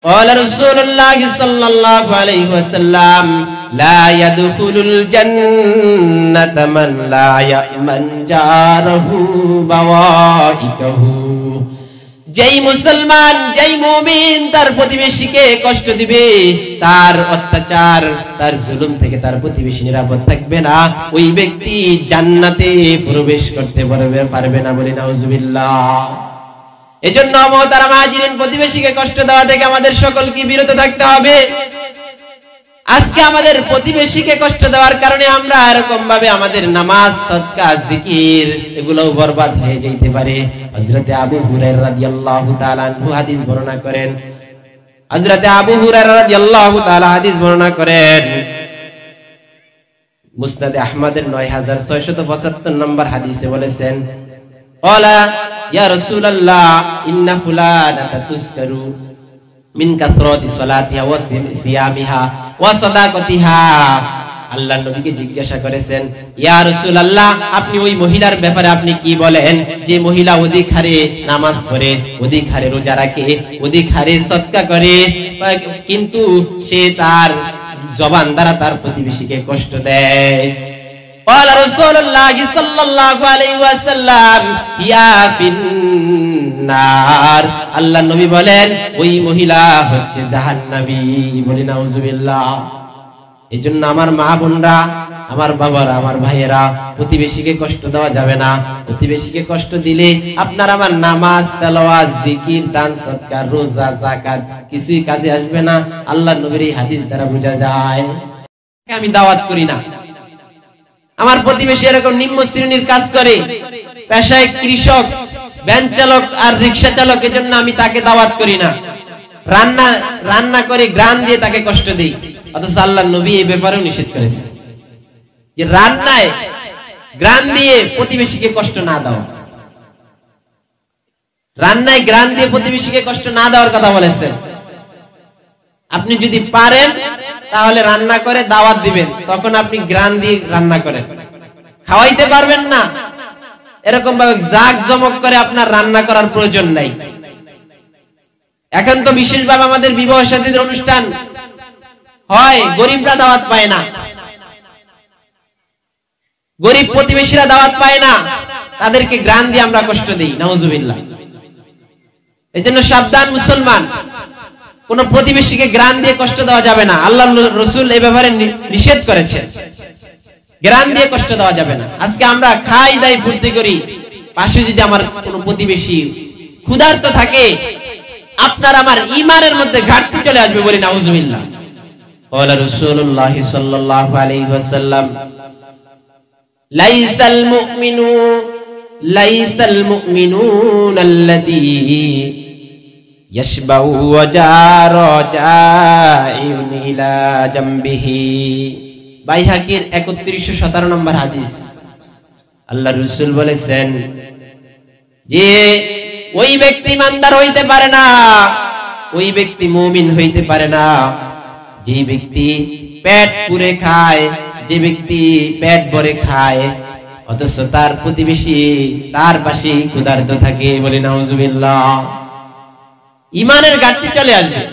قال رسول الله صلى الله عليه وسلم لا يدخل الجنة من لا يأمن جاره بوائقه যেই মুসলমান যেই মুমিন তার প্রতিবেশীকে কষ্ট দিবে, তার অত্যাচার তার জুলুম থেকে তার প্রতিবেশী নিরাপদ থাকবে না, ওই ব্যক্তি জান্নাতে প্রবেশ করতে পারবে না। বলি নাউজুবিল্লাহ। এজন্য মুহতারাম হাজিরিন, প্রতিবেশীকে কষ্ট দেওয়া থেকে আমাদের সকলকে বিরত থাকতে হবে। আজকে আমাদের প্রতিবেশীকে কষ্ট দেওয়ার কারণে আমরা এরকম ভাবে আমাদের নামাজ, সদকা, জিকির এগুলোও বরবাদ হয়ে যেতে পারে। হযরতে আবু হুরায়রা রাদিয়াল্লাহু তাআলা আনহু হাদিস বর্ণনা করেন। হযরতে আবু হুরায়রা রাদিয়াল্লাহু তাআলা হাদিস বর্ণনা করেন, মুসনাদে আহমদের ৯৬৭৫ নম্বর হাদিসে বলেছেন, ক্বালা ইয়া রাসূলুল্লাহ ইন্না ফুলানাতা তুযকারু মিন কাসরাতি সালাতিহা ওয়া সিয়ামিহা ওয়া সাদাকাতিহা। আল্লাহর নবীকে জিজ্ঞাসা করেছেন, ইয়া রাসূলুল্লাহ, আপনি ওই মহিলার ব্যাপারে আপনি কি বলেন যে মহিলা অধিক হারে নামাজ পড়ে, অধিক হারে রোজা রাখে, অধিক হারে সদকা করে, কিন্তু সে তার জবান দ্বারা তার প্রতিবেশীকে কষ্ট দেয়। قال رسول الله صلى الله عليه وسلم يا ফিন্নার। আল্লাহর নবী বলেন ওই মহিলা হচ্ছে জাহান্নামী। বলি নাউজুবিল্লাহ। এজন্য আমার মা বোনরা, আমার বাবারা, আমার ভাইয়েরা, প্রতিবেশীকে কষ্ট দেওয়া যাবে না। প্রতিবেশীকে কষ্ট দিলে আপনার আমার নামাজ, তেলাওয়াত, জিকির, দান, সদকা, রোজা, যাকাত কিছুই কাজে আসবে না। আল্লাহর নবীর এই হাদিস দ্বারা বোঝা যায়। আমি দাওয়াত করি না। আমার প্রতিবেশী এরকম নিম্ন শ্রেণীর কাজ করে, পেশায় কৃষক, ভ্যান চালক আর রিকশা চালক, এজন্য আমি তাকে দাওয়াত করি না। রান্না করে গ্রান দিয়ে তাকে কষ্ট দেই, অথচ আল্লাহর নবী এই ব্যাপারেও নিষেধ করেছে যে রান্নায় গ্রান দিয়ে প্রতিবেশীকে কষ্ট না দেওয়া। রান্নায় গ্রান দিয়ে প্রতিবেশীকে কষ্ট না দেওয়ার কথা বলেছেন। আপনি যদি পারেন তাহলে রান্না করে দাওয়াত দিবেন, তখন আপনি গ্রান দিয়ে রান্না করেন। খাওয়াইতে পারবেন না, এরকম ভাবে জাক জমক করে আপনার রান্না করার প্রয়োজন নাই। এখন তো বিশেষভাবে আমাদের বিবাহ শাদীর অনুষ্ঠান হয়, গরিবরা দাওয়াত পায় না, গরিব প্রতিবেশীরা দাওয়াত পায় না, তাদেরকে গ্রান দিয়ে আমরা কষ্ট দিই। নাউজুবিল্লাহ। এজন্য সাবধান মুসলমান, কোন প্রতিবেশীকে গ্রান দিয়ে কষ্ট দেওয়া যাবে না। আল্লাহর রাসূল এই ব্যাপারে নিষেধ করেছেন, গ্রান দিয়ে কষ্ট দেওয়া যাবে না। আজকে আমরা খাই দাই ফুর্তি করি, পাশে যদি আমার কোন প্রতিবেশী ক্ষুধার্ত থাকে, আপনার আমার ঈমানের মধ্যে ঘাটতি চলে আসবে। বলি নাউজুবিল্লাহ। ক্বালা রাসূলুল্লাহ সাল্লাল্লাহু আলাইহি ওয়াসাল্লাম লাইসাল মুমিনুনা আল্লাযী ইয়াশবাউ ওয়া জারা জাইউন ইলা জামবিহি। বাইহাকির ৩১১৭ নম্বর হাদিস। আল্লাহর রাসূল বলেছেন যে ওই ব্যক্তি ইমানদার হইতে পারে না, ওই ব্যক্তি মুমিন হইতে পারে না যে ব্যক্তি পেট পুরে খায়, যে ব্যক্তি পেট ভরে খায়, অথচ তার প্রতিবেশী তার পাশে ক্ষুধার্ত থাকে। বলি নাউজুবিল্লাহ। ইমানের ঘাটতি চলে আসবে।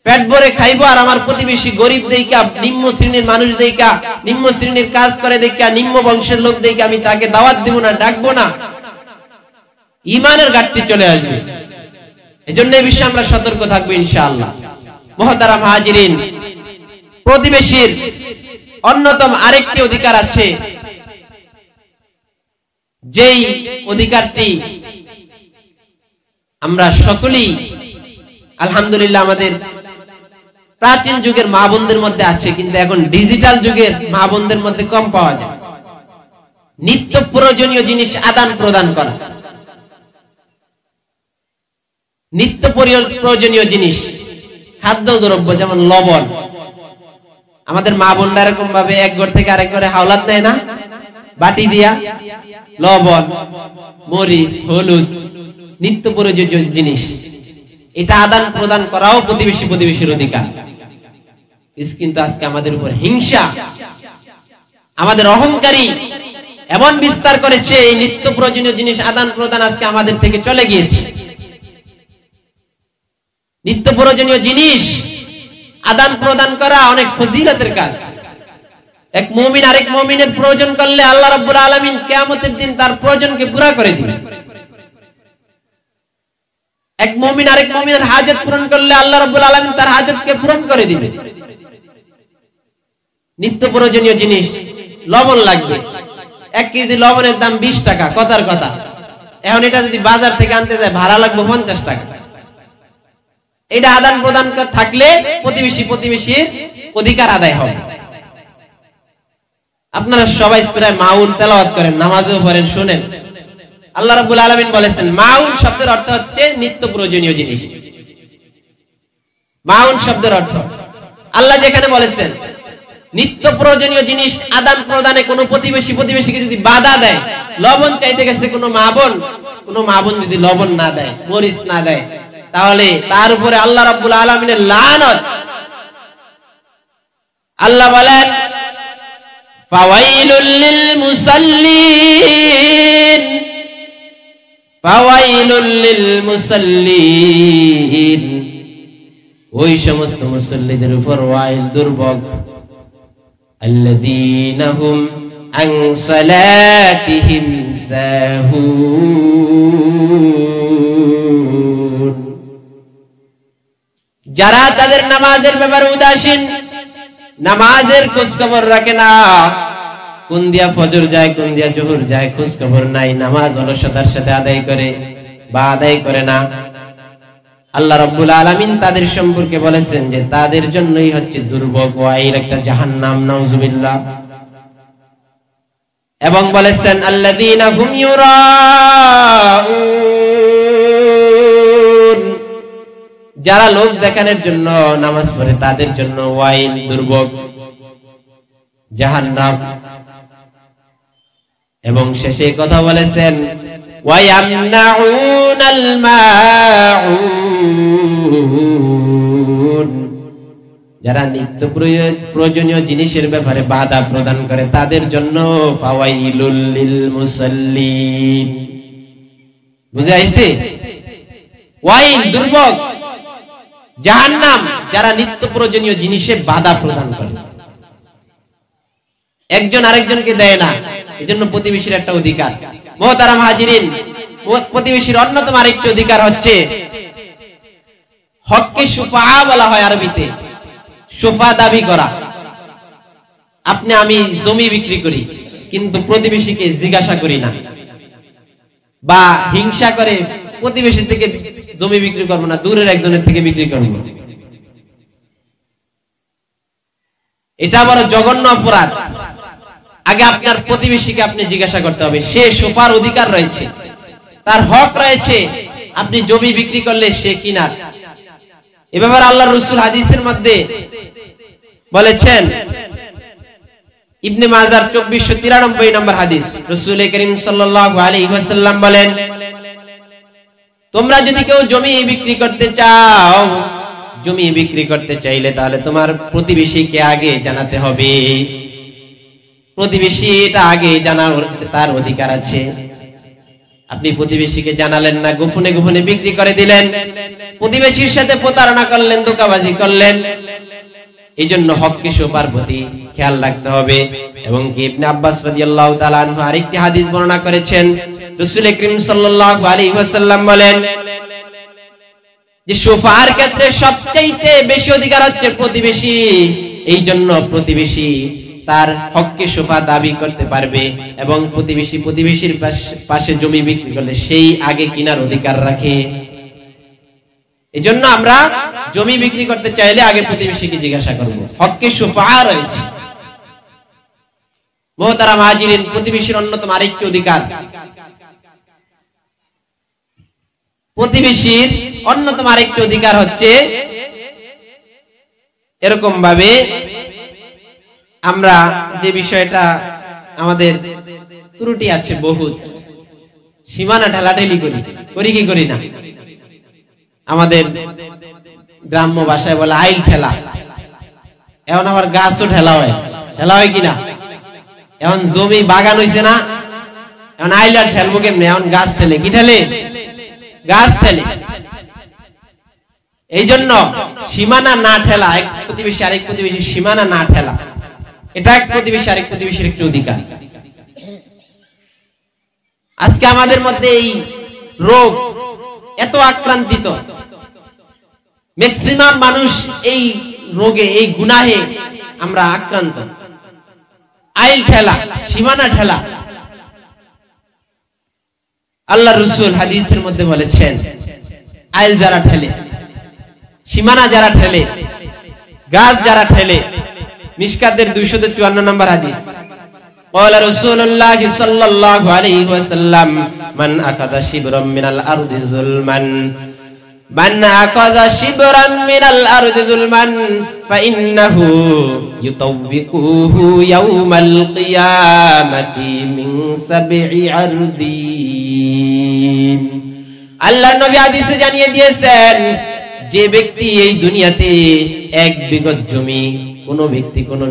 পেট ভরে খাইবো আর আমার প্রতিবেশী গরিব দেইকা, নিম্ন শ্রেণীর মানুষ দেইকা, নিম্ন শ্রেণীর কাজ করে দেইকা, নিম্ন বংশের লোক দেইকা আমি তাকে দাওয়াত দিব না, ডাকবো না। ইমানের ঘাটতি চলে আসবে। এজন্য এই বিষয়ে আমরা সতর্ক থাকবো ইনশাআল্লাহ। মুহতারাম হাজিরিন, প্রতিবেশীর অন্যতম আরেকটি অধিকার আছে, যেই অধিকারটি আমরা সকলেই আলহামদুলিল্লাহ আমাদের প্রাচীন যুগের মা বোনদের মধ্যে আছে, কিন্তু এখন ডিজিটাল যুগের মা বোনদের মধ্যে কম পাওয়া যায়। নিত্য প্রয়োজনীয় জিনিস আদান প্রদান করা, নিত্য প্রয়োজনীয় জিনিস, খাদ্য দ্রব্য যেমন লবণ, আমাদের মা বোনরা এরকম ভাবে এক ঘর থেকে আরেক ঘরে হাওলাত নেয় না, বাটি দিয়া লবণ, মরিচ, হলুদ, নিত্য প্রয়োজনীয় জিনিস, এটা আদান প্রদান করাও প্রতিবেশীর অধিকার। কিন্তু আজকে আমাদের উপর হিংসা, আমাদের অহংকারী এমন বিস্তার করেছে, এই নিত্য প্রয়োজনীয় জিনিস আদান প্রদান আজকে আমাদের থেকে চলে গিয়েছে। নিত্য প্রয়োজনীয় জিনিস আদান প্রদান করা অনেক ফজিলতের কাজ। এক মুমিন আরেক মুমিনের প্রয়োজন করলে আল্লাহ রাব্বুল আলামিন কিয়ামতের দিন তার প্রয়োজনকে পুরা করে দিবেন। এক মুমিন আরেক মুমিনের হাজত পূরণ করলে আল্লাহ রাব্বুল আলামিন তার হাজতকে পূরণ করে দিবেন। নিত্য প্রয়োজনীয় জিনিস, লবণ লাগবে, 1 কেজি লবণের দাম 20 টাকা, কথার কথা। এখন এটা যদি বাজার থেকে আনতে যায় ভাড়া লাগবে 50 টাকা। এটা আদান প্রদান থাকলে প্রতিবেশীর অধিকার আদায় হবে। আপনারা সবাই সূরা মাউন তেলাওয়াত করেন, নামাজেও পড়েন, শুনেন। আল্লাহ রাব্বুল আলামিন বলেছেন মাউন শব্দের অর্থ হচ্ছে নিত্য প্রয়োজনীয় জিনিস। মাউন শব্দের অর্থ আল্লাহ যেখানে বলেছেন নিত্য প্রয়োজনীয় জিনিস আদান প্রদানে কোনো প্রতিবেশীকে যদি বাধা দেয়, লবণ চাইতে গেছে কোনো মা বোন যদি লবণ না দেয়, মরিচ না দেয়, তাহলে তার উপরে আল্লাহ রাব্বুল আলামিনের লানত। আল্লাহ বলেন ফাওয়াইলুল লিল মুসাল্লিন, ফাওয়াইলুল লিল মুসাল্লিন, ওই সমস্ত মুসাল্লিদের উপর ওয়াইল, দুর্ভোগ, আল্লাযীনা হুম আন সালাতিহিম সাহুন, যারা তাদের নামাজের ব্যাপারে উদাসীন, নামাজের খোঁজ খবর রাখে না, কোন দিয়া ফজর যায় কোন দিয়া জোহর যায় খোঁজ খবর নাই, নামাজ অলসতার সাথে আদায় করে বা আদায় করে না। আল্লাহ রাব্বুল আলামিন তাদের সম্পর্কে বলেছেন যে তাদের জন্যই হচ্ছে দুর্ভোগ, ওয়াইল, একটা জাহান্নাম, নাউজুবিল্লাহ। এবং বলেছেন আল্লাযীনা হুম ইউরাউন, যারা লোক দেখানোর জন্য নামাজ পড়ে তাদের জন্য ওয়াইল, দুর্ভোগ, জাহান্নাম। এবং শেষে কথা বলেছেন ওয়ায়ামনাউনাল মাউন, যারা নিত্য প্রয়োজনীয় জিনিসের ব্যাপারে বাধা প্রদান করে তাদের জন্য ফাওয়াইলুল লিল মুসাল্লিন। বুঝা আইছে? ওয়াইল, দুর্ভোগ, জাহান্নাম, যারা নিত্য প্রয়োজনীয় জিনিসে বাধা প্রদান করে, একজন আরেকজনকে দেয় না। এজন্য প্রতিবেশীর একটা অধিকার। মুহতারাম হাজিরিন, প্রতিবেশীর অন্যতম আরেকটি অধিকার হচ্ছে হককে সুফা বলা হয় আরবিতে। সুফা দাবি করা। আপনি আমি জমি বিক্রি করি কিন্তু প্রতিবেশীকে জিজ্ঞাসা করি না, বা হিংসা করে প্রতিবেশী থেকে জমি বিক্রি করবো না, দূরের একজনের থেকে বিক্রি করবো, এটা বড় জঘন্য অপরাধ। আগে আপনার প্রতিবেশীকে আপনি জিজ্ঞাসা করতে হবে, সে সুফার অধিকার রয়েছে, তার হক রয়েছে। আপনি জমি বিক্রি করলে সে কিনার। এ ব্যাপারে আল্লাহর রাসূল হাদিসের মধ্যে বলেছেন, ইবনে মাজার 2493 নম্বর হাদিস, রাসূল করিম সাল্লাল্লাহু আলাইহি ওয়াসাল্লাম বলেন, তোমরা যদি কেউ জমি বিক্রি করতে চাও, জমি বিক্রি করতে চাইলে তাহলে তোমার প্রতিবেশীকে আগে জানাতে হবে। প্রতিবেশী এটা আগে জানা তার অধিকার আছে। আপনি প্রতিবেশীকে জানালেন না, গোপনে গোপনে বিক্রি করে দিলেন, প্রতিবেশীর সাথে প্রতারণা করলেন, ধোঁকাবাজি করলেন। এই জন্য হককে সুফার প্রতি খেয়াল রাখতে হবে। এবং কি ইবনে আব্বাস রাদিয়াল্লাহু তাআলা আনহু আরেকটি হাদিস বর্ণনা করেছেন, রাসূল করিম সাল্লাল্লাহু আলাইহি ওয়াসাল্লাম বলেন যে সুফার ক্ষেত্রে সবচেয়ে বেশি অধিকার হচ্ছে প্রতিবেশী। এই জন্য প্রতিবেশী তার হককে সুফা দাবি করতে পারবে, এবং প্রতিবেশীর পাশে জমি বিক্রি করলে সেই আগে কিনার অধিকার রাখে। এজন্য আমরা জমি বিক্রি করতে চাইলে আগে প্রতিবেশীকে জিজ্ঞাসা করব, হককে সুফা রয়েছে। মুহতারাম হাজিরিন, প্রতিবেশীর অন্যতম আরেকটি অধিকার, প্রতিবেশীর অন্যতম আরেকটি অধিকার হচ্ছে এরকম ভাবে আমরা যে বিষয়টা আমাদের ত্রুটি আছে বহুত, সীমানা ঠেলাঠেলি করি কি করি না। আমাদের গ্রাম্য ভাষায় বলে আইল ঠেলা। এখন আবার গাছও ঠেলা হয় কিনা। এখন জমি বাগান হইছে না, এখন আইল আর ঠেলবো কেমনে? এখন গাছ ঠেলে, কি ঠেলে? গাছ ঠেলে। এই জন্য সীমানা না ঠেলা, এক প্রতিবেশী আরেক প্রতিবেশীর সীমানা না ঠেলা, এটা এক প্রতিবেশী আরেক প্রতিবেশীর একটি অধিকার। আজকে আমাদের মধ্যে এই রোগ এত আক্রান্তিত, ম্যাক্সিমাম মানুষ এই রোগে, এই গুনাহে আমরা আক্রান্ত। আইল ঠেলা, সীমানা ঠেলা। আল্লাহ রাসূল হাদিসের মধ্যে বলেছেন, আইল যারা ঠেলে, সীমানা যারা ঠেলে, গাছ যারা ঠেলে, মিশকাতের 254 নম্বর হাদিস, قال رسول الله صلى الله عليه وسلم من أخذ شبرا من الأرض ظلما من أخذ شبرا من الأرض ظلما فإنه يطوقه يوم القيامة من 7 أرضين। আল্লাহর নবী হাদিসে জানিয়ে দিয়েছেন, যে ব্যক্তি এই দুনিয়াতে এক বিঘত জমি, কোন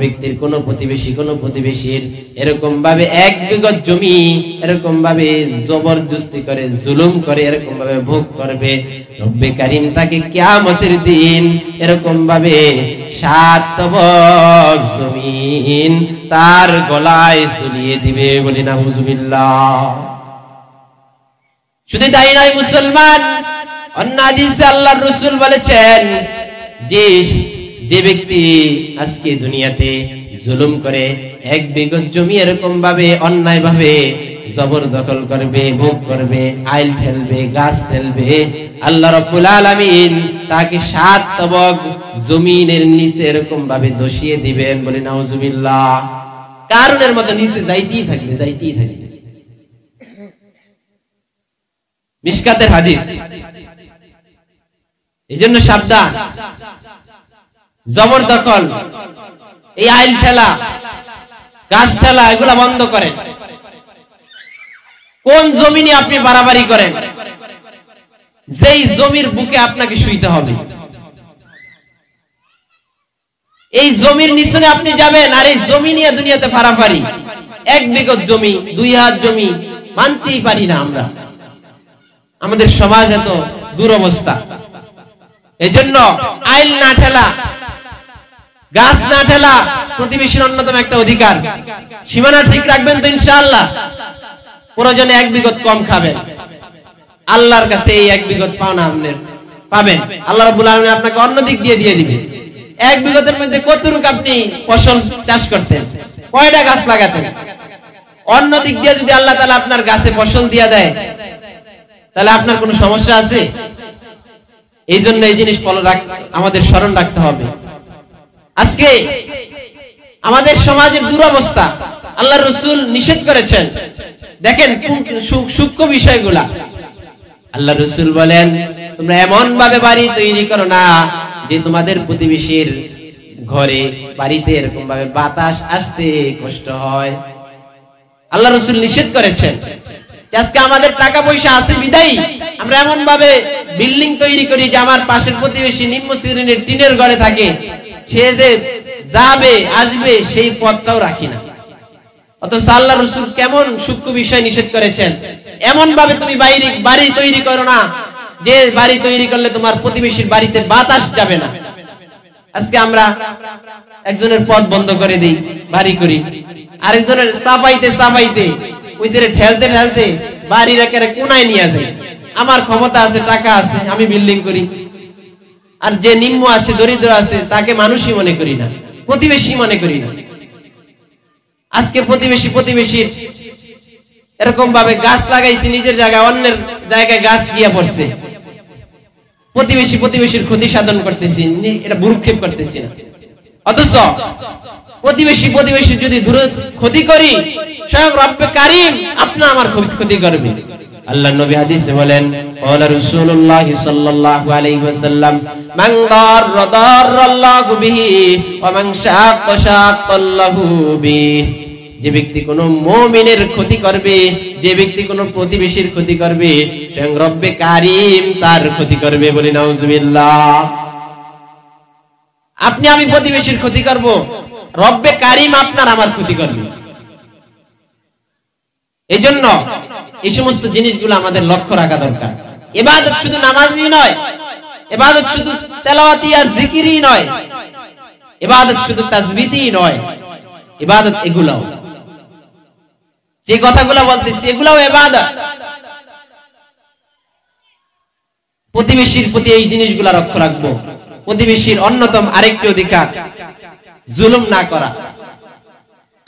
ব্যক্তির কোন প্রতিবেশীর এরকম ভাবে এক বিঘত জমি এরকম ভাবে জবরদস্তি করে, জুলুম করে, এরকম ভাবে ভোগ করবে, রব্বে কারীম তাকে কিয়ামতের দিন এরকম ভাবে 7 তবক জমিন তার গলায় ঝুলিয়ে দিবে। বলি নাউজুবিল্লাহ। শুধু তাই নয় মুসলমান, অন্য হাদিসে আল্লাহর রাসূল বলেছেন, যে ব্যক্তি আজকে দুনিয়াতে জুলুম করে এক বিঘত জমি এরকম ভাবে অন্যায় ভাবে জবরদখল করবে, ভোগ করবে, আইল ঠেলবে, গাছ ঠেলবে, আল্লাহ রাব্বুল আলামিন তাকে 7 তবক জমিনের নিচে এরকম ভাবে ধসিয়ে দিবেন। বলি নাউজুবিল্লাহ। কারণের মতো নিচে যাইতেই থাকবে। মিশকাতের হাদিস। এইজন্য সাবধান, জবরদখল, এই আইল ঠেলা, গাছ ঠেলা, এগুলা বন্ধ করেন। কোন জমিনে আপনি বাড়াবাড়ি করেন, যেই জমির বুকে আপনাকে শুইতে হবে, এই জমির নিচনে আপনি যাবেন, আর এই জমি নিয়ে দুনিয়াতে ফাড়াফাড়ি। 1 বিঘত জমি, 2 হাত জমি মানতেই পারি না আমরা। আমাদের সমাজ এত দুরবস্থা। এজন্য আইল না ঠেলা, গাছ না ঠেলা প্রতিবেশীর অন্যতম একটা অধিকার। সীমানা ঠিক রাখবেন তো ইনশাআল্লাহ। প্রয়োজনে 1 বিঘত কম খাবেন, আল্লাহর কাছে এই 1 বিঘত পাওনা আপনি পাবেন। আল্লাহ রাব্বুল আলামিন আপনাকে অন্য দিক দিয়ে দিবে। 1 বিঘতের মধ্যে কতটুকু আপনি ফসল চাষ করতেন, কয়টা গাছ লাগাতেন? অন্য দিক দিয়ে যদি আল্লাহ তাআলা আপনার গাছে ফসল দিয়ে দেয়, তাহলে আপনার কোনো সমস্যা আছে? এই জন্য এই জিনিস আমাদের স্মরণ রাখতে হবে। আজকে আমাদের সমাজের দুরবস্থা, আল্লাহর রাসূল নিষেধ করেছেন। দেখেন সূক্ষ্ম বিষয়গুলা। আল্লাহর রাসূল বলেন, তোমরা এমন ভাবে বাড়ি তৈরি করো না যে তোমাদের প্রতিবেশীর ঘরে, বাড়িতে এরকম ভাবে বাতাস আসতে কষ্ট হয়। আল্লাহর রাসূল নিষেধ করেছেন। আজকে আমাদের টাকা পয়সা আছে বিদায়ী আমরা এমন ভাবে বিল্ডিং তৈরি করি যে আমার পাশের প্রতিবেশী নিম্ন শ্রেণীর টিনের ঘরে থাকে, সে যে যাবে আসবে সেই পথটাও রাখি না। অথচ আল্লাহর রাসূল কেমন সূক্ষ্ম বিষয় নিষেধ করেছেন। এমন ভাবে তুমি বাড়ি তৈরি করো না যে বাড়ি তৈরি করলে তোমার প্রতিবেশীর বাড়িতে বাতাস যাবে না। আজকে আমরা একজনের পথ বন্ধ করে দিই, বাড়ি করি, আরেকজনের চাপাইতে ওইদের ঠেলতে বাড়ির একেবারে কোনায় নিয়ে যায়। আমার ক্ষমতা আছে, টাকা আছে, আমি বিল্ডিং করি। আর যে নিম্ন আছে, দরিদ্র আছে, তাকে মানুষই মনে করি না, প্রতিবেশী মনে করি না। আজকে প্রতিবেশীর এরকম ভাবে গাছ লাগাইছি নিজের জায়গায়, অন্যের জায়গায় গাছ গিয়া পড়ছে। প্রতিবেশীর ক্ষতি সাধন করতেছি, এটা ভ্রুক্ষেপ করতেছি না। অথচ প্রতিবেশী যদি ক্ষতি করি, স্বয়ং রব্বে কারীম আপনি আমার ক্ষতি করবে। আল্লাহর নবী হাদিসে বলেন, ক্বালা রাসূলুল্লাহ সাল্লাল্লাহু আলাইহি ওয়াসাল্লাম, মান দারাল্লাহু বিহি ওয়া মান শাক্কাল্লাহু বিহি। যে ব্যক্তি কোন মুমিনের ক্ষতি করবে, যে ব্যক্তি কোন প্রতিবেশীর ক্ষতি করবে, স্বয়ং রব্বে কারীম তার ক্ষতি করবে। বলি নাউজুবিল্লাহ। আপনি আমি প্রতিবেশীর ক্ষতি করব, রব্বে কারীম আপনার আমার ক্ষতি করবে। এজন্য এই সমস্ত জিনিসগুলো আমাদের লক্ষ্য রাখা দরকার। ইবাদত শুধু নামাজই নয়, ইবাদত শুধু তেলাওয়াতি আর জিকিরই নয়, ইবাদত শুধু তাসবিহই নয়, ইবাদত এগুলাও, যে কথাগুলো বলতেছি এগুলাও ইবাদত। প্রতিবেশীর প্রতি এই জিনিসগুলো লক্ষ্য রাখবো। প্রতিবেশীর অন্যতম আরেকটি অধিকার জুলুম না করা।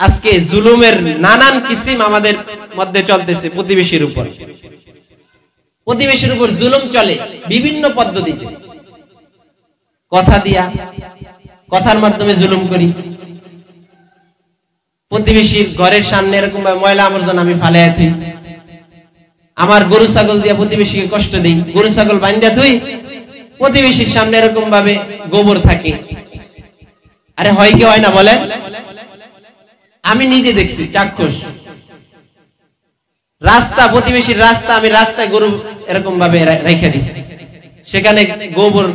আজকে জুলুমের নানান কিসিম আমাদের মধ্যে চলতেছে। প্রতিবেশীর উপর জুলুম চলে বিভিন্ন পদ্ধতিতে। কথা দিয়া, কথার মাধ্যমে জুলুম করি। প্রতিবেশীর ঘরের সামনে এরকম ময়লা আবর্জনা আমি ফালাইয়া থুই। আমার গরু ছাগল দিয়া প্রতিবেশীকে কষ্ট দেই, গরু ছাগল বান্ধা থুই, প্রতিবেশীর সামনে এরকম ভাবে গোবর থাকে। আরে হয় কি হয় না বলেন? আমি নিজে দেখছি, চাক্ষুষ। রাস্তা, প্রতিবেশীর রাস্তা, আমি রাস্তায় গরু এরকম ভাবে রেখে দিচ্ছি, সেখানে গোবর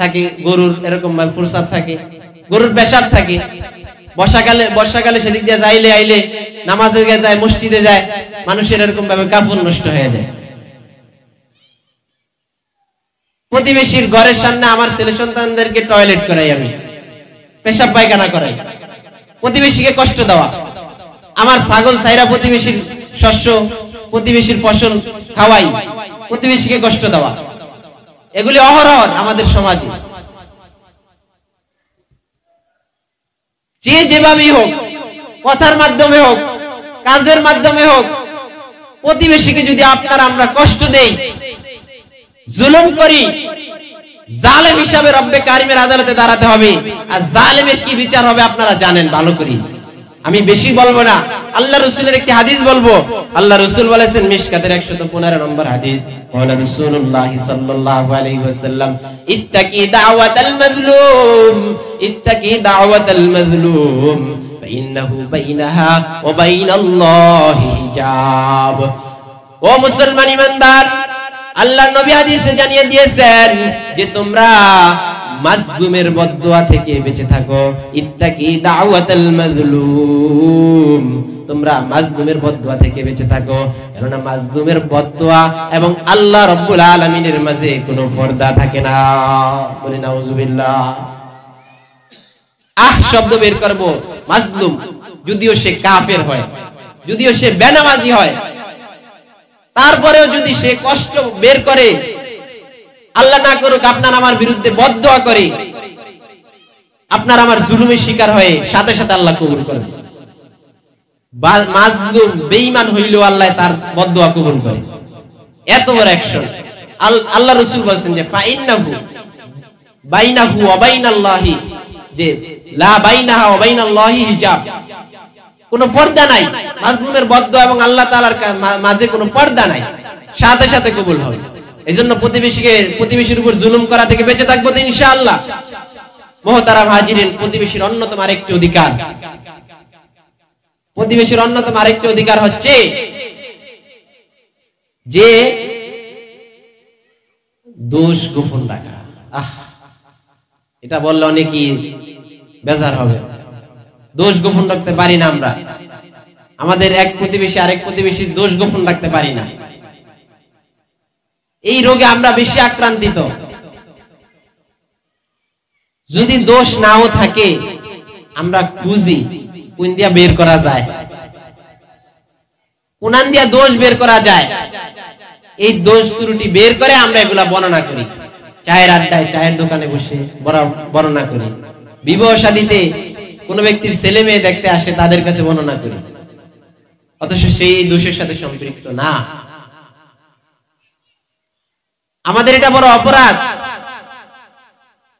থাকে, গরুর এরকম ভাবে প্রস্রাব থাকে, গরুর পেশাব থাকে। বর্ষাকালে সেদিক দিয়ে যাইলে আইলে, নামাজে যায়, মসজিদে যায়, মানুষের এরকম ভাবে কাপড় নষ্ট হয়ে যায়। প্রতিবেশীর ঘরের সামনে আমার ছেলে সন্তানদেরকে টয়লেট করাই, আমি পেশাব পায়খানা করাই, প্রতিবেশীকে কষ্ট দেওয়া। আমার ছাগল ছাইরা প্রতিবেশীর শস্য, প্রতিবেশীর ফসল খাওয়াই, প্রতিবেশীকে কষ্ট দেওয়া। এগুলি অহরহ আমাদের সমাজে। যে যেভাবেই হোক, কথার মাধ্যমে হোক, কাজের মাধ্যমে হোক, প্রতিবেশীকে যদি আমরা কষ্ট দেই, জুলুম করি, জালেম হিসাবে রব্বে কারিমের আদালতে দাঁড়াতে হবে। আর জালেমের কি বিচার হবে আপনারা জানেন ভালো করে। আমি বেশি বলবো না, আল্লাহ রাসূলের একটি হাদিস বলবো। আল্লাহ রাসূল বলেছেন, মিশকাতের 115 নম্বর হাদিস, ওয়া রাসূলুল্লাহ সাল্লাল্লাহু আলাইহি ওয়াসাল্লাম, ইত্তাকি দাওয়াতাল মাজলুম, ইত্তাকি দাওয়াতাল মাজলুম, ফাইন্নাহু বাইনাহা ওয়া বাইনাল্লাহি হিজাব। ও মুসলমান ইমানদার, আল্লাহ নবী হাদিসে জানিয়ে দিয়েছেন যে তোমরা মাজলুমের বদদুয়া থেকে বেঁচে থাকো। ইত্তাকি দাওয়াতাল মাজলুম, তোমরা মাজলুমের বদদুয়া থেকে বেঁচে থাকো, কেননা মাজলুমের বদদুয়া এবং আল্লাহ রাব্বুল আলামিনের মাঝে কোনো পর্দা থাকে না। বলি নাউজুবিল্লাহ। শব্দ বের করব, মাজলুম যদিও সে কাফের হয়, যদিও সে বেনামাজি হয়, তারপরেও যদি সে কষ্ট বের করে, আল্লাহ না করুক আপনার আমার বিরুদ্ধে বদদুয়া করে, আপনার আমার জুলুমের শিকার হয়ে, সাথে সাথে আল্লাহ কবুল করবে। মাজলুম বেঈমান হইলেও আল্লাহ তার বদদুয়া কবুল করে। এত বড় অ্যাকশন। আল্লাহ রাসূল বলেছেন যে ফাইন্নাহু বাইনাহু ওয়া বাইনাল্লাহি, যে লা বাইনাহা ওয়া বাইনাল্লাহি হিজাব, কোনো পর্দা নাই। মাজলুমের বদদুয়া এবং আল্লাহ তাআলার মাঝে কোনো পর্দা নাই, সাথে সাথে কবুল হবে। এজন্য প্রতিবেশীর উপর জুলুম করা থেকে বেঁচে থাকবো তো ইনশাআল্লাহ। মুহতারাম হাজিরিন, প্রতিবেশীর অন্যতম আরেকটি অধিকার, প্রতিবেশীর অন্যতম আরেকটি অধিকার হচ্ছে যে দোষ গোপন রাখা। এটা বললে অনেকেই বেজার হবে। দোষ গোপন রাখতে পারি না আমরা। আমাদের এক প্রতিবেশী আরেক প্রতিবেশীর দোষ গোপন রাখতে পারি না। এই রোগে আমরা বেশি আক্রান্তিত। যদি দোষ নাও থাকে, আমরা খুঁজি কোন দিয়া বের করা যায়, কোনান দিয়া দোষ বের করা যায়। এই দোষ ত্রুটি বের করে আমরা এগুলা বর্ণনা করি। চায়ের আড্ডায়, চায়ের দোকানে বসে বর্ণনা করি। বিবাহ শাদীতে কোন ব্যক্তির ছেলে মেয়ে দেখতে আসে, তাদের কাছে বর্ণনা করি, অথচ সেই দোষের সাথে সম্পৃক্ত না। আমাদের এটা বড় অপরাধ।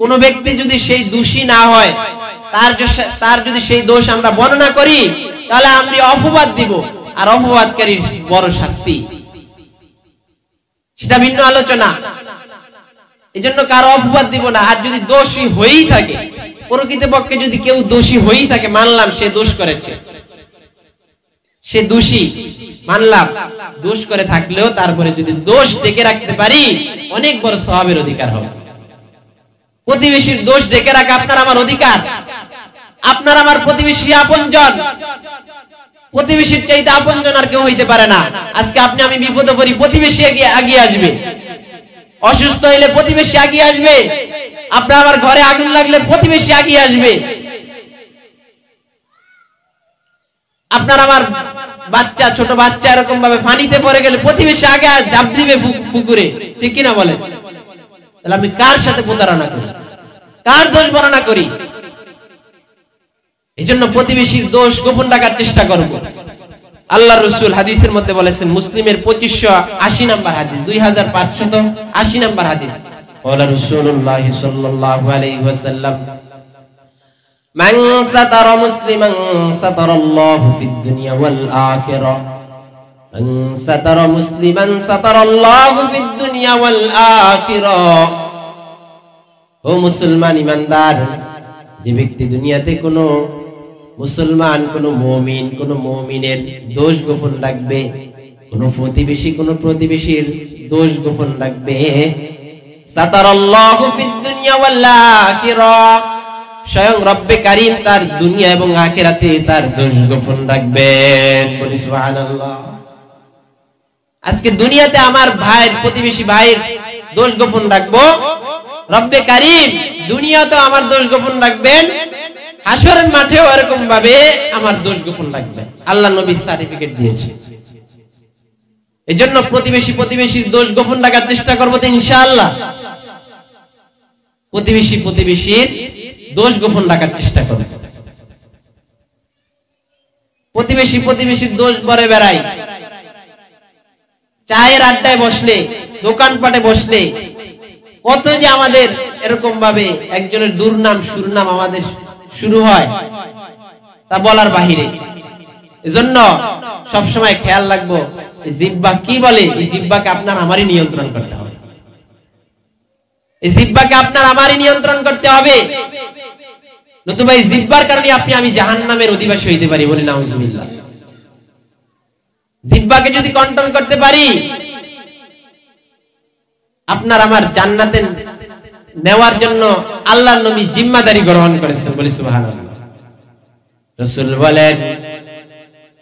কোন ব্যক্তি যদি সেই দোষী না হয়, তার যদি সেই দোষ আমরা বর্ণনা করি, তাহলে আমরা অপবাদ দিব, আর অপবাদকারীর বড় শাস্তি, সেটা ভিন্ন আলোচনা। এজন্য কারো অপবাদ দিব না। আর যদি দোষী হয়েই থাকে, প্রকৃতপক্ষে যদি কেউ দোষী হয়েই থাকে, মানলাম সে দোষ করেছে, সে দোষী মানলাম, দোষ করে থাকলেও তারপরে যদি দোষ ঢেকে রাখতে পারি, অনেক বড় সওয়াবের অধিকার হবে। প্রতিবেশীর দোষ ঢেকে রাখা আপনার আমার অধিকার। আপনার আমার প্রতিবেশী আপনজন, প্রতিবেশীর চাইতে আপনজন আর কেউ হইতে পারে না। আজকে আপনি আমি বিপদে পড়ি, প্রতিবেশী আগিয়ে আসবে। অসুস্থ হইলে প্রতিবেশী এগিয়ে আসবে, আপনার আমার ঘরে আগুন লাগলে প্রতিবেশী এগিয়ে আসবে, আপনার আমার বাচ্চা, ছোট বাচ্চা এরকম ভাবে পানিতে পড়ে গেলে প্রতিবেশী আগে ঝাঁপ দিবে পুকুরে, ঠিক কিনা বলেন? তাহলে আমি কার সাথে প্রতারণা করি, কার দোষ বর্ণনা করি? এই জন্য প্রতিবেশীর দোষ গোপন রাখার চেষ্টা করব। আল্লাহ রসুল হাদিসের মধ্যে বলেছেন, মুসলিমের 2580 নম্বর হাদিস, 2580 নম্বর হাদিস, ওয়ালা রাসূলুল্লাহ সাল্লাল্লাহু আলাইহি ওয়াসাল্লাম, মান সাতারা মুসলিমান সাতারাল্লাহু ফিদ দুনিয়া ওয়াল আখিরাহ, মান সাতারা মুসলিমান সাতারাল্লাহু ফিদ দুনিয়া ওয়াল আখিরাহ। ও মুসলমান ইমানদার, যে ব্যক্তি দুনিয়াতে কোনো মুসলমান, কোন মুমিন, কোন মুমিনের দোষ গোপন রাখবে, কোন প্রতিবেশীর দোষ গোপন রাখবে, সাতারাল্লাহু ফিদ দুনিয়া ওয়াল আখিরাহ, স্বয়ং রব্বে কারীম তার দুনিয়া এবং আখিরাতে তার দোষ গোপন রাখবেন। বলি সুবহানাল্লাহ। আজকে দুনিয়াতে আমার ভাইয়ের, প্রতিবেশী ভাইয়ের দোষ গোপন রাখবো, রব্বে কারীম দুনিয়াতেও আমার দোষ গোপন রাখবেন, হাসরের মাঠেও এরকম ভাবে আমার দোষ গোপন রাখবেন। আল্লাহ নবী সার্টিফিকেট দিয়েছে। এজন্য প্রতিবেশীর দোষ গোপন রাখার চেষ্টা করবো তো ইনশাআল্লাহ। প্রতিবেশীর দোষ গোপন রাখার চেষ্টা করব। প্রতিবেশীর দোষ বলে বেড়াই, চায়ের আড্ডায় বসলে, দোকানপাটে বসলে কত যে আমাদের এরকম ভাবে একজনের দুর্নাম সুরনাম আমাদের শুরু হয়, তা বলার বাহিরে। এজন্য সবসময় খেয়াল রাখবো, জিহ্বা কি বলে, এই জিহ্বাকে আপনার আমারই নিয়ন্ত্রণ করতে হবে। এই জিহ্বাকে আপনার আমারই নিয়ন্ত্রণ করতে হবে, নতুবা এই জিহ্বার কারণে আমি জাহান্নামের অধিবাসী হইতে পারি। বলি নাউজুবিল্লাহ। জিহ্বাকে যদি কন্ট্রোল করতে পারি, আপনার আমার জান্নাতে নেওয়ার জন্য আল্লাহর নবী জিম্মাদারি গ্রহণ করেছেন। বলি সুবহানাল্লাহ। রাসূল বলেন,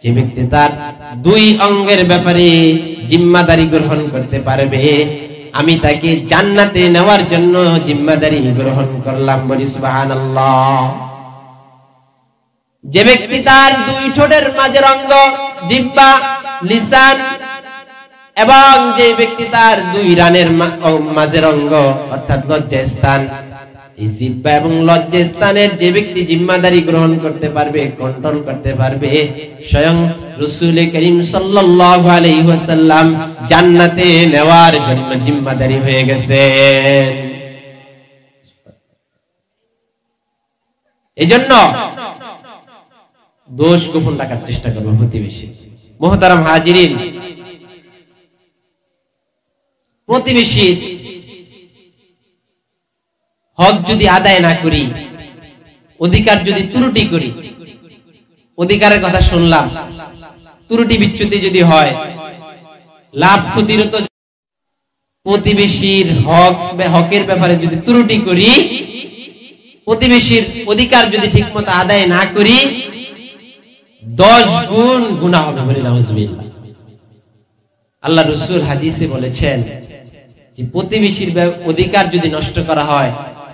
যে ব্যক্তি তার দুই অঙ্গের ব্যাপারে জিম্মাদারি গ্রহণ করতে পারবে, আমি তাকে জান্নাতে নেওয়ার জন্য জিম্মাদারি গ্রহণ করলাম। বলি সুবহানাল্লাহ। যে ব্যক্তি তার দুই ঠোঁটের মাঝের অঙ্গ জিহ্বা, লিসান, এবং যে ব্যক্তি তার দুই রানের মাঝের অঙ্গ অর্থাৎ লজ্জাস্থান, এই জিহ্বা এবং লজ্জাস্থানের যে ব্যক্তি জিম্মাদারি গ্রহণ করতে পারবে, কন্ট্রোল করতে পারবে, স্বয়ং রাসূল করিম সাল্লাল্লাহু আলাইহি ওয়াসাল্লাম জান্নাতে নেওয়ার জন্য জিম্মাদারি হয়ে গেছে। এজন্য দোষ গোপন রাখার চেষ্টা করব প্রতিবেশী। মুহতারাম হাজিরিন, প্রতিবেশীর হক যদি আদায় না করি, অধিকার যদি ত্রুটি করি, অধিকারের কথা শুনলাম, ত্রুটি বিচ্যুতি যদি হয়, লাভ ক্ষতির তো প্রতিবেশীর হকের ব্যাপারে যদি ত্রুটি করি, প্রতিবেশীর অধিকার যদি ঠিকমতো আদায় না করি, 10 গুণ গুনাহ হবে। বলি নাউজুবিল্লাহ। আল্লাহ রাসূল হাদিসে বলেছেন যে প্রতিবেশীর অধিকার যদি নষ্ট করা হয়,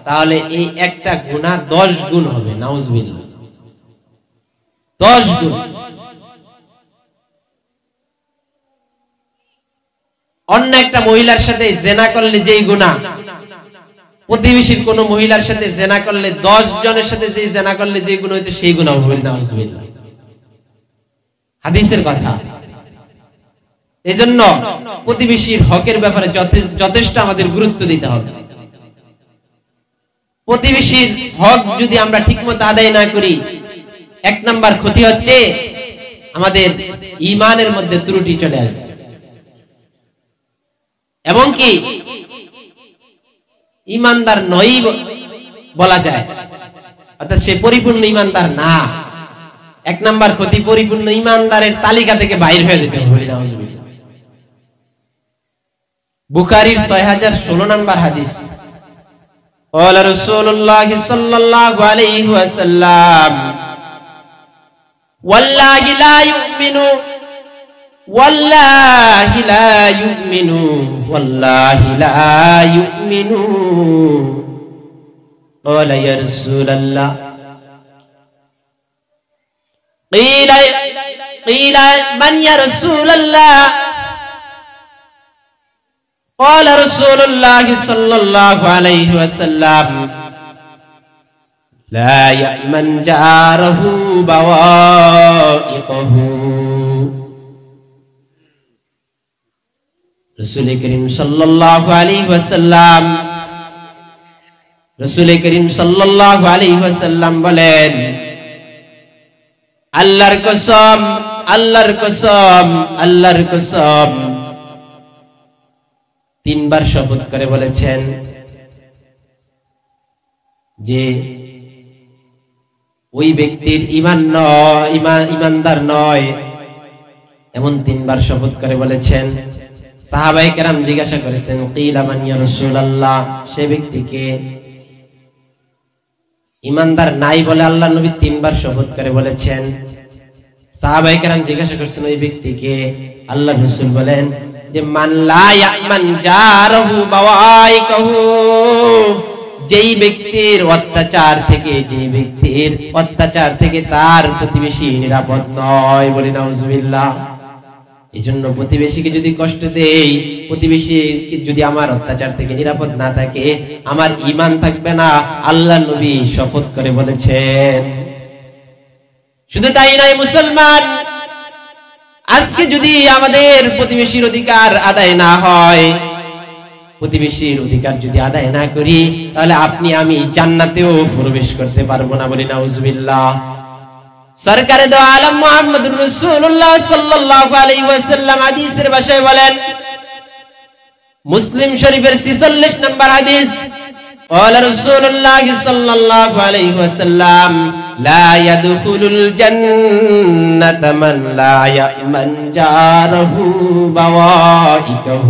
তাহলে এই একটা গুনাহ 10 গুণ হবে। নাউজুবিল্লাহ। 10 গুণ। অন্য একটা মহিলার সাথে জেনা করলে যেই গুনাহ, প্রতিবেশীর কোন মহিলার সাথে জেনা করলে 10 জনের সাথে যেই জেনা করলে যেই গুনাহ হইতো সেই গুনাহ হবে। নাউজুবিল্লাহ। হাদিসের কথা। এজন্য প্রতিবেশীর হকের ব্যাপারে যথেষ্ট আমাদের গুরুত্ব দিতে হবে। প্রতিবেশীর হক যদি আমরা ঠিকমতো আদায় না করি, 1 নাম্বার ক্ষতি হচ্ছে আমাদের ঈমানের মধ্যে ত্রুটি চলে আসবে, এবং কি ঈমানদার নয় বলা যায়, অর্থাৎ সে পরিপূর্ণ ঈমানদার না। 1 নাম্বার ক্ষতি, পরিপূর্ণ ঈমানদারের তালিকা থেকে বাইরে হয়ে যেতে হবে। নাউজুবিল্লাহ। বুখারীর 6016 নম্বর হাদিস, ক্বালা রাসূলুল্লাহ সাল্লাল্লাহু আলাইহি ওয়াসাল্লাম, ওয়াল্লাহি লা ইউমিনু ওয়াল্লাহি লা ইউমিনু ওয়াল্লাহি লা ইউমিনু ক্বালা ইয়া রাসূলুল্লাহ قيل من يا رسول الله قال رسول الله صلى الله عليه وسلم لا يأمن جاره بوائقه رسول كريم صلى الله عليه وسلم رسول كريم صلى الله عليه وسلم বলেন আল্লাহর কসম আল্লাহর কসম আল্লাহর কসম তিনবার শপথ করে বলেছেন যে ওই ব্যক্তির ঈমান নয় ঈমানদার নয় এমন তিনবার শপথ করে বলেছেন সাহাবায়ে কেরাম জিজ্ঞাসা করেছেন কিলা মান ইয়া রাসূলুল্লাহ সে ব্যক্তিকে ঈমানদার নাই বলে আল্লাহর নবী তিনবার শপথ করে বলেছেন সাহাবায়ে কেরাম জিজ্ঞাসা করেছেন ওই ব্যক্তিকে আল্লাহর রাসূল বলেন যে মান লা ইয়ামান জারহু বাওয়াইকাহু যেই ব্যক্তির অত্যাচার থেকে তার প্রতিবেশী নিরাপদ নয় বলি নাউজুবিল্লাহ এজন্য প্রতিবেশীকে যদি কষ্ট দেই প্রতিবেশী যদি আমার অত্যাচার থেকে নিরাপদ না থাকে আমার ঈমান থাকবে না আল্লাহর নবী শপথ করে বলেছেন শুধু তাই নয় মুসলমান আজকে যদি আমাদের প্রতিবেশীর অধিকার আদায় না হয় প্রতিবেশীর অধিকার যদি আদায় না করি তাহলে আপনি আমি জান্নাতেও প্রবেশ করতে পারবো না বলি নাউজুবিল্লাহ সরকারে দো আলম মুহাম্মদুর রাসূলুল্লাহ সাল্লাল্লাহু আলাইহি ওয়াসাল্লাম হাদিসের ভাষায় বলেন মুসলিম শরীফের 46 নম্বর হাদিস قال رسول الله صلى الله عليه وسلم لا يدخل الجنة من لا يأمن جاره بوائقه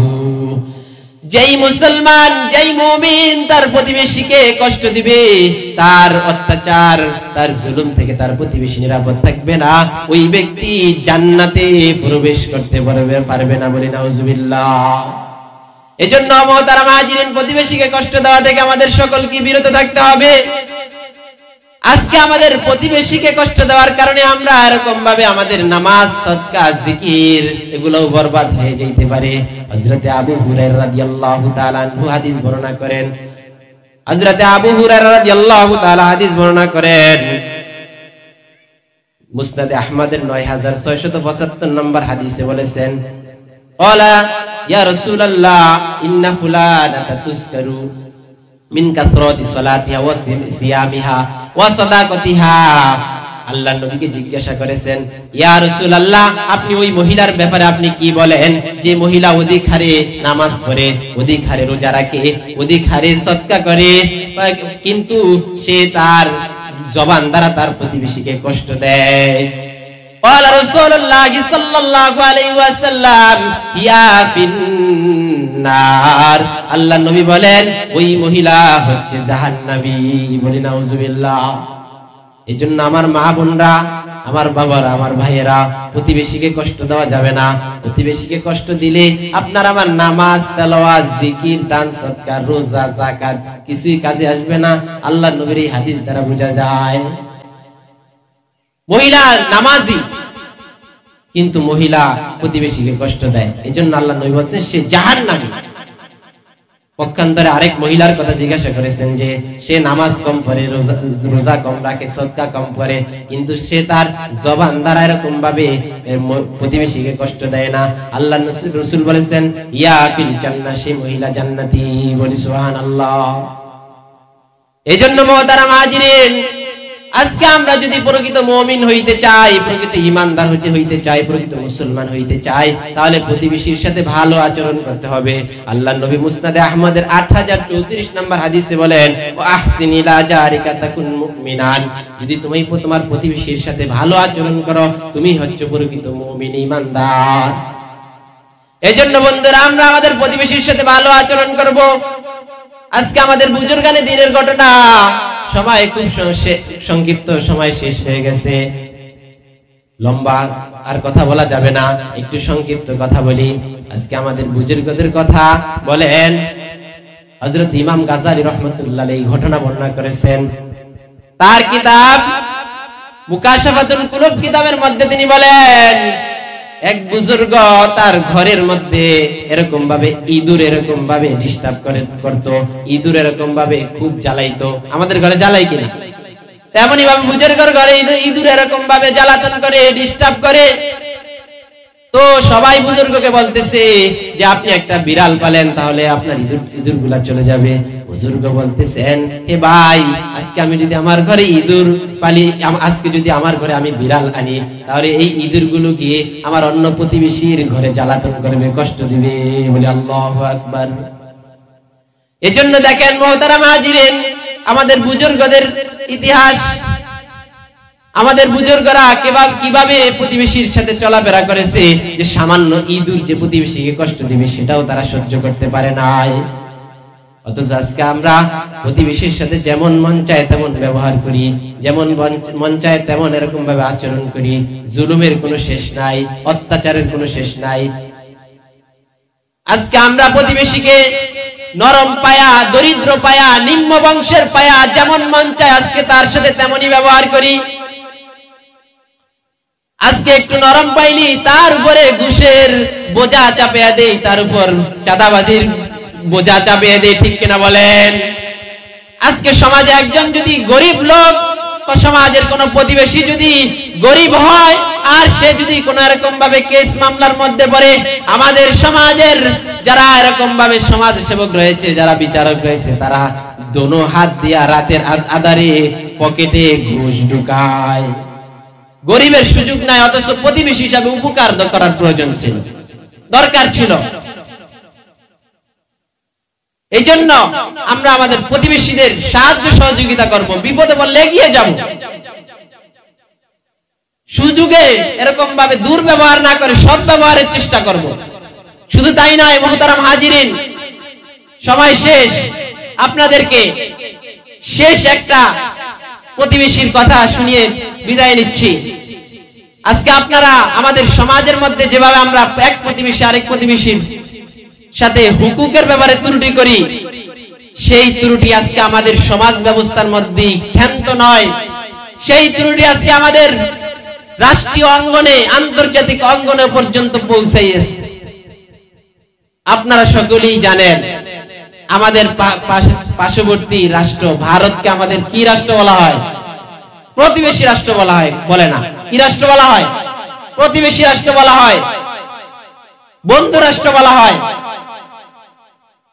যেই মুসলমান যেই মুমিন তার প্রতিবেশীকে কষ্ট দিবে তার অত্যাচার তার জুলুম থেকে তার প্রতিবেশী নিরাপদ থাকবে না ওই ব্যক্তি জান্নাতে প্রবেশ করতে পারবে না বলি নাউজুবিল্লাহ এজন্য মুহতারাম হাজিরিন প্রতিবেশীকে কষ্ট দেওয়া থেকে আমাদের সকলকে বিরত থাকতে হবে আজকে আমাদের প্রতিবেশীকে কষ্ট দেওয়ার কারণে আমরা এরকম ভাবে আমাদের নামাজ সাদকা জিকির এগুলো বরবাদ হয়ে যেতে পারে হযরতে আবু হুরায়রা রাদিয়াল্লাহু তাআলা আনহু হাদিস বর্ণনা করেন হযরতে আবু হুরায়রা রাদিয়াল্লাহু তাআলা হাদিস বর্ণনা করেন মুসনাদে আহমদের 9675 নম্বর হাদিসে বলেছেন ক্বালা ইয়া রাসূলুল্লাহ ইন্না ফুলানাতা তুসকারু মিন কাসরাতি সালাতিহা ওয়া সিয়ামিহা ওয়া সাদাকাতিহা আল্লাহর নবীকে জিজ্ঞাসা করেছেন ইয়া রাসূলুল্লাহ আপনি ওই মহিলার ব্যাপারে আপনি কি বলেন যে মহিলা অধিক হারে নামাজ পড়ে অধিক হারে রোজা রাখে অধিক হারে সদকা করে কিন্তু সে তার জবান দ্বারা তার প্রতিবেশীকে কষ্ট দেয় قال رسول الله صلى الله عليه وسلم يا ফিন্নার আল্লাহর নবী বলেন ওই মহিলা হচ্ছে জাহান্নামী বলি নাউজুবিল্লাহ এজন্য আমার মা বোনরা আমার বাবারা আমার ভাইয়েরা প্রতিবেশীকে কষ্ট দেওয়া যাবে না প্রতিবেশীকে কষ্ট দিলে আপনার আমার নামাজ তেলাওয়াত জিকির দান সদকা রোজা যাকাত কিছুই কাজে আসবে না আল্লাহর নবীর এই হাদিস দ্বারা বোঝা যায় মহিলা নামাজি কিন্তু মহিলা প্রতিবেশীকে কষ্ট দেয় এজন্য আল্লাহর নবী বলেন সে জাহান্নামী পক্ষান্তরে আরেক মহিলার কথা জিজ্ঞাসা করেছেন যে সে নামাজ কম পড়ে রোজা কম রাখে সদকা কম করে কিন্তু সে তার জবান দ্বারা এরকম ভাবে প্রতিবেশীকে কষ্ট দেয় না আল্লাহর রাসূল বলেছেন ইয়া ফিল জান্নাহ সে মহিলা জান্নাতি বলি সুবহানাল্লাহ এজন্য মুহতারাম হাজিরিন আজকে আমরা যদি প্রকৃত মুমিন হইতে চাই প্রকৃত ঈমানদার হইতে চাই প্রকৃত মুসলমান হইতে চাই তাহলে প্রতিবেশীর সাথে ভালো আচরণ করতে হবে আল্লাহর নবী মুসনাদে আহমদের 8034 নম্বর হাদিসে বলেন ও আহসিন ইলা জারিকা তাকুন মুমিনান যদি তুমি তোমার প্রতিবেশীর সাথে ভালো আচরণ করো তুমি হচ্ছে প্রকৃত মুমিন ঈমানদার এজন্য বন্ধুরা আমরা আমাদের প্রতিবেশীর সাথে ভালো আচরণ করব আজকে আমাদের বুজুর্গানে দিনের ঘটনা সময় খুব সংক্ষিপ্ত সময় শেষ হয়ে গেছে লম্বা আর কথা বলা যাবে না, একটু সংক্ষিপ্ত কথা বলি। আজকে আমাদের বুজুর্গদের কথা বলেন, হযরত ইমাম গাজ্জালী রাহমাতুল্লাহ আলাইহি ঘটনা বর্ণনা করেছেন তার কিতাব মুকাশাফাতুল কুলুব কিতাবের মধ্যে। তিনি বলেন এক বুজুর্গ তার ঘরের মধ্যে এরকম ভাবে ইঁদুর এরকম ভাবে ডিস্টার্ব করতো, ইঁদুর এরকম ভাবে খুব জ্বালাইতো। আমাদের ঘরে জ্বালাই কিনা? তেমনি ভাবে বুজুর্গের ঘরে ইঁদুর এরকম ভাবে জ্বালাতন করে, ডিস্টার্ব করে। তো সবাই বুজুর্গকে বলতেছে যে আপনি একটা বিড়াল পালেন, তাহলে আপনার ইঁদুর গুলা চলে যাবে। বুজুর্গ বলতেছেন, হে ভাই, আজকে আমি যদি আমার ঘরে ইঁদুর পালি, আজকে যদি আমার ঘরে আমি বিড়াল আনি, তাহলে এই ইঁদুর গুলো গিয়ে আমার অন্য প্রতিবেশীর ঘরে জ্বালাতন করবে, কষ্ট দিবে। বলে আল্লাহু আকবার। এজন্য দেখেন মুহতারাম হাজিরিন, আমাদের বুজুর্গদের ইতিহাস, আমাদের বুজুর্গরা কিভাবে প্রতিবেশীর সাথে চলাফেরা করেছে, যে সামান্য ইঁদুর যে প্রতিবেশীকে কষ্ট দিবে সেটাও তারা সহ্য করতে পারে নাই। অথচ আজকে আমরা প্রতিবেশীর সাথে যেমন মন চায় তেমন ব্যবহার করি, যেমন মন চায় তেমন এরকম ভাবে আচরণ করি। জুলুমের কোনো শেষ নাই, অত্যাচারের কোনো শেষ নাই। আজকে আমরা প্রতিবেশীকে নরম পায়া, দরিদ্র পায়া, নিম্ন বংশের পায়া, যেমন মন চায় আজকে তার সাথে তেমনই ব্যবহার করি। আজকে একটু নরম পাইলি তার উপরে ঘুষের বোঝা চাপিয়ে দেই, তার উপর চাঁদাবাজির বোঝা চাপিয়ে দেই, ঠিক কিনা বলেন? আজকে সমাজে একজন যদি গরিব লোক, সমাজের কোন প্রতিবেশী যদি গরিব হয় আর সে যদি কোন এরকম ভাবে কেস মামলার মধ্যে পড়ে, আমাদের সমাজের যারা এরকম ভাবে সমাজ সেবক রয়েছে, যারা বিচারক রয়েছে, তারা দোনো হাত দিয়া রাতের আধারে পকেটে ঘুষ ঢুকায়। গরিবের সুযোগ নাই, অথচ প্রতিবেশী হিসাবে উপকার করার প্রয়োজন ছিল, দরকার ছিল। এই জন্য আমরা আমাদের প্রতিবেশীদের সাহায্য সহযোগিতা করব, বিপদে পড়লে এগিয়ে যাব। সুযোগে এরকম ভাবে দুর্ব্যবহার না করে সদ্ব্যবহারের চেষ্টা করব। শুধু তাই নয় মুহতারাম হাজিরিন, সময় শেষ, আপনাদেরকে শেষ একটা প্রতিবেশীর কথা শুনিয়ে বিদায় নিচ্ছি। আজকে আপনারা আমাদের সমাজের মধ্যে যেভাবে আমরা এক প্রতিবেশী আরেক প্রতিবেশীর সাথে হুকুকের ব্যাপারে ত্রুটি করি, সেই ত্রুটি আজকে আমাদের সমাজ ব্যবস্থার মধ্যে ক্ষান্ত নয়, সেই ত্রুটি আজকে আমাদের রাষ্ট্রীয় অঙ্গনে, আন্তর্জাতিক অঙ্গনে পর্যন্ত পৌঁছাইছে। আপনারা সকলেই জানেন আমাদের পার্শ্ববর্তী রাষ্ট্র ভারতকে আমাদের কি রাষ্ট্র বলা হয়? প্রতিবেশী রাষ্ট্র বলা হয়, বলে না? কি রাষ্ট্র বলা হয়? প্রতিবেশী রাষ্ট্র বলা হয়, বন্ধু রাষ্ট্র বলা হয়।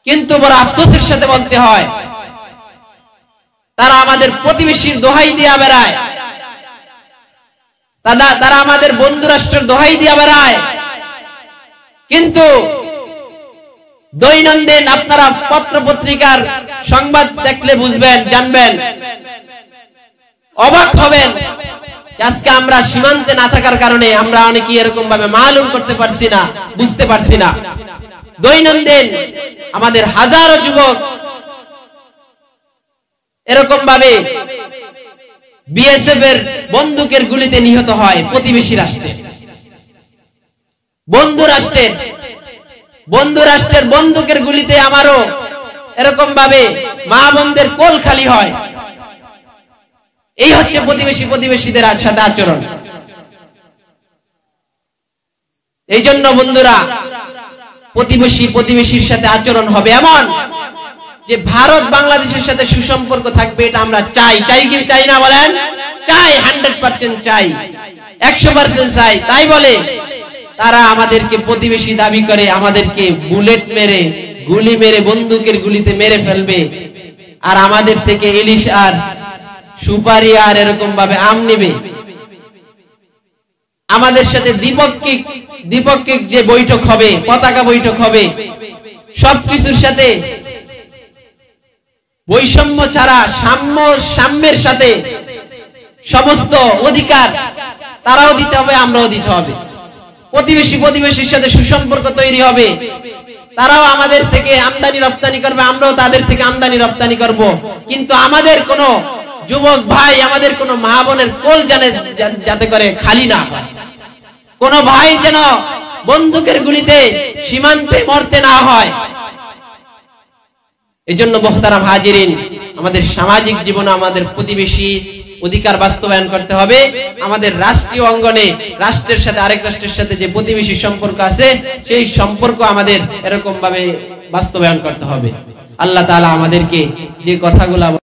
কিন্তু বড় আফসোসের সাথে বলতে হয়, তারা আমাদের প্রতিবেশীর দোহাই দিয়া বেড়ায়, তারা আমাদের বন্ধু রাষ্ট্রের দোহাই দিয়া বেড়ায়। কিন্তু দৈনন্দিন আপনারা পত্র পত্রিকার সংবাদ দেখলে বুঝবেন, জানবেন, অবাক হবেন। আজকে আমরা সীমান্তে না থাকার কারণে আমরা অনেকেই এরকম ভাবে মালুম করতে পারছি না, বুঝতে পারছি না। দৈনন্দিন আমাদের হাজারো যুবক এরকম ভাবে বিএসএফ এর বন্দুকের গুলিতে নিহত হয় প্রতিবেশী রাষ্ট্রে। বন্ধু রাষ্ট্রের বন্দুকের গুলিতে আমারও এরকম ভাবে মা বোনদের কোল খালি হয়। এই হচ্ছে প্রতিবেশীদের সাথে আচরণ। এই জন্য বন্ধুরা, প্রতিবেশীর সাথে আচরণ হবে এমন যে ভারত বাংলাদেশের সাথে সুসম্পর্ক থাকবে, এটা আমরা চাই। চাই কি চাই না বলেন? চাই, 100% চাই, 100% চাই। তাই বলে তারা আমাদেরকে প্রতিবেশী দাবি করে, আমাদেরকে বুলেট মেরে, গুলি মেরে, বন্দুকের গুলিতে মেরে ফেলবে, আর আমাদের থেকে ইলিশ আর সুপারি আর এরকম ভাবে আম নেবে। আমাদের সাথে দ্বিপক্ষিক যে বৈঠক হবে, পতাকা বৈঠক হবে, সবকিছুর সাথে বৈষম্য ছাড়া সাম্যের সাথে সমস্ত অধিকার তারাও দিতে হবে, আমরাও দিতে হবে। প্রতিবেশীর সাথে সুসম্পর্ক তৈরি হবে, তারাও আমাদের থেকে আমদানি রপ্তানি করবে, আমরাও তাদের থেকে আমদানি রপ্তানি করব। কিন্তু আমাদের কোন যুবক ভাই, আমাদের কোন মা বোনের কোল যাতে করে খালি না হয়, কোন ভাই যেন বন্দুকের গুলিতে সীমান্তে মরতে না হয়। এজন্য মুহতারাম হাজিরিন, আমাদের সামাজিক জীবনে আমাদের প্রতিবেশী অধিকার বাস্তবায়ন করতে হবে। আমাদের রাষ্ট্রীয় অঙ্গনে রাষ্ট্রের সাথে আরেক রাষ্ট্রের সাথে যে প্রতিবেশী সম্পর্ক আছে, সেই সম্পর্ক আমাদের এরকম ভাবে বাস্তবায়ন করতে হবে। আল্লাহ তাআলা আমাদেরকে যে কথাগুলো